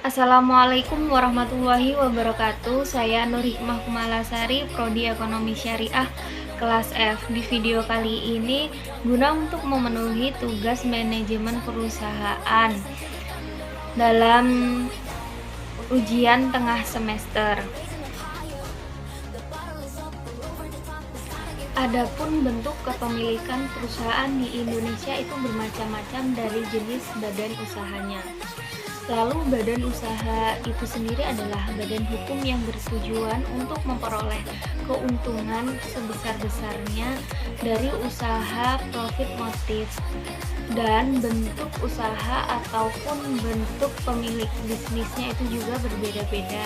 Assalamualaikum warahmatullahi wabarakatuh. Saya Nur Hikmah Kumalasari, Prodi Ekonomi Syariah kelas F. Di video kali ini guna untuk memenuhi tugas manajemen perusahaan dalam ujian tengah semester. Adapun bentuk kepemilikan perusahaan di Indonesia itu bermacam-macam dari jenis badan usahanya. Lalu badan usaha itu sendiri adalah badan hukum yang bertujuan untuk memperoleh keuntungan sebesar-besarnya dari usaha profit motif, dan bentuk usaha ataupun bentuk pemilik bisnisnya itu juga berbeda-beda.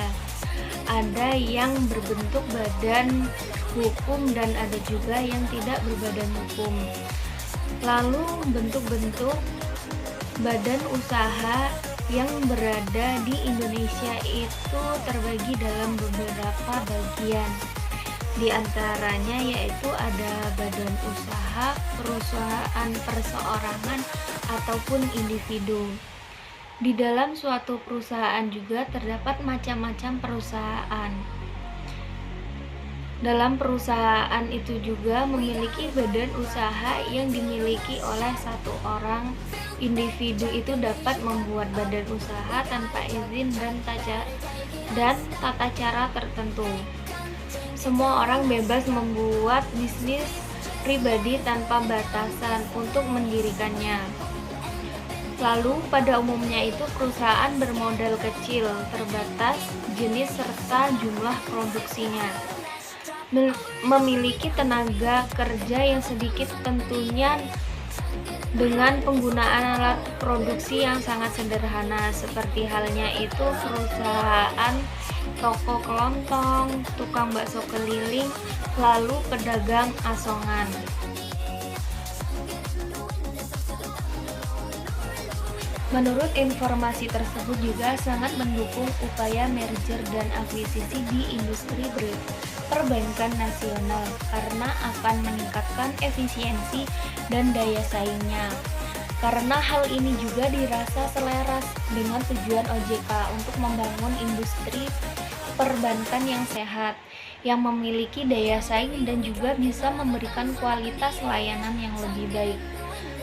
Ada yang berbentuk badan hukum dan ada juga yang tidak berbadan hukum. Lalu bentuk-bentuk badan usaha yang berada di Indonesia itu terbagi dalam beberapa bagian. Di antaranya yaitu ada badan usaha, perusahaan perseorangan ataupun individu. Di dalam suatu perusahaan juga terdapat macam-macam perusahaan. Dalam perusahaan itu juga memiliki badan usaha yang dimiliki oleh satu orang. Individu itu dapat membuat badan usaha tanpa izin dan tata cara tertentu. Semua orang bebas membuat bisnis pribadi tanpa batasan untuk mendirikannya. Lalu pada umumnya itu perusahaan bermodal kecil, terbatas jenis serta jumlah produksinya. Memiliki tenaga kerja yang sedikit tentunya dengan penggunaan alat produksi yang sangat sederhana, seperti halnya itu perusahaan toko kelontong, tukang bakso keliling, lalu pedagang asongan. Menurut informasi tersebut juga sangat mendukung upaya merger dan akuisisi di industri perbankan nasional karena akan meningkatkan efisiensi dan daya saingnya. Karena hal ini juga dirasa selaras dengan tujuan OJK untuk membangun industri perbankan yang sehat, yang memiliki daya saing dan juga bisa memberikan kualitas layanan yang lebih baik,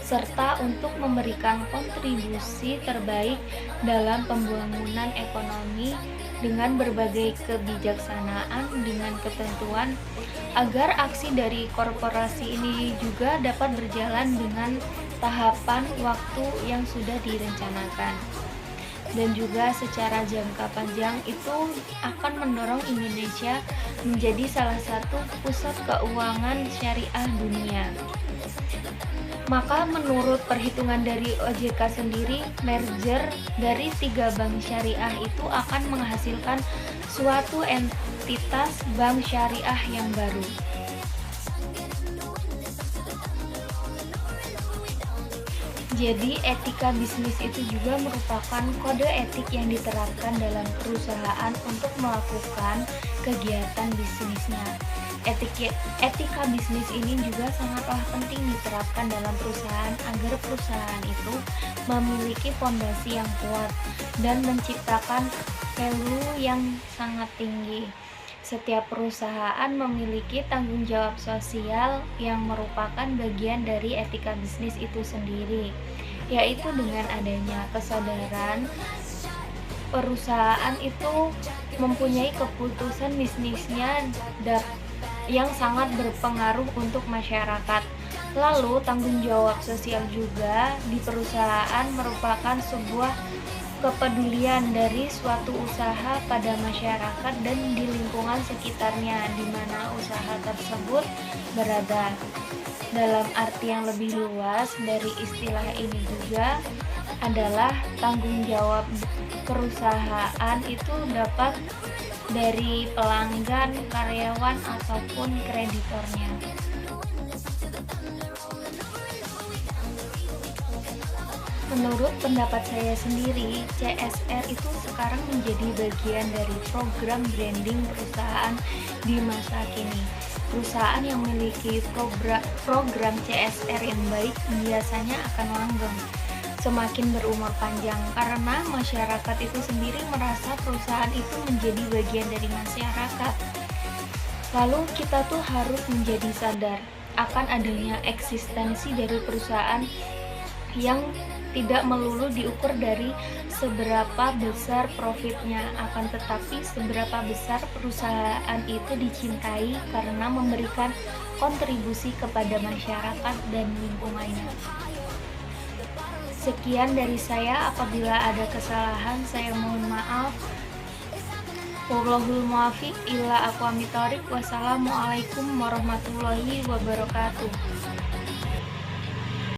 serta untuk memberikan kontribusi terbaik dalam pembangunan ekonomi dengan berbagai kebijaksanaan dengan ketentuan agar aksi dari korporasi ini juga dapat berjalan dengan tahapan waktu yang sudah direncanakan. Dan juga secara jangka panjang itu akan mendorong Indonesia menjadi salah satu pusat keuangan syariah dunia. Maka menurut perhitungan dari OJK sendiri, merger dari 3 bank syariah itu akan menghasilkan suatu entitas bank syariah yang baru. Jadi etika bisnis itu juga merupakan kode etik yang diterapkan dalam perusahaan untuk melakukan kegiatan bisnisnya. Etika bisnis ini juga sangatlah penting diterapkan dalam perusahaan agar perusahaan itu memiliki fondasi yang kuat dan menciptakan value yang sangat tinggi. Setiap perusahaan memiliki tanggung jawab sosial yang merupakan bagian dari etika bisnis itu sendiri, yaitu dengan adanya kesadaran perusahaan itu mempunyai keputusan bisnisnya yang sangat berpengaruh untuk masyarakat. Lalu tanggung jawab sosial juga di perusahaan merupakan sebuah kepedulian dari suatu usaha pada masyarakat dan di lingkungan sekitarnya di mana usaha tersebut berada. Dalam arti yang lebih luas dari istilah ini juga adalah tanggung jawab perusahaan itu dapat dari pelanggan, karyawan, ataupun kreditornya. Menurut pendapat saya sendiri, CSR itu sekarang menjadi bagian dari program branding perusahaan di masa kini. Perusahaan yang memiliki program CSR yang baik biasanya akan langgeng. semakin berumur panjang, karena masyarakat itu sendiri merasa perusahaan itu menjadi bagian dari masyarakat. Lalu kita tuh harus menjadi sadar akan adanya eksistensi dari perusahaan yang tidak melulu diukur dari seberapa besar profitnya, akan tetapi seberapa besar perusahaan itu dicintai karena memberikan kontribusi kepada masyarakat dan lingkungannya. Sekian dari saya, apabila ada kesalahan saya mohon maaf. Wallahul muwaffiq ila aqwamit thoriq. Wassalamualaikum warahmatullahi wabarakatuh.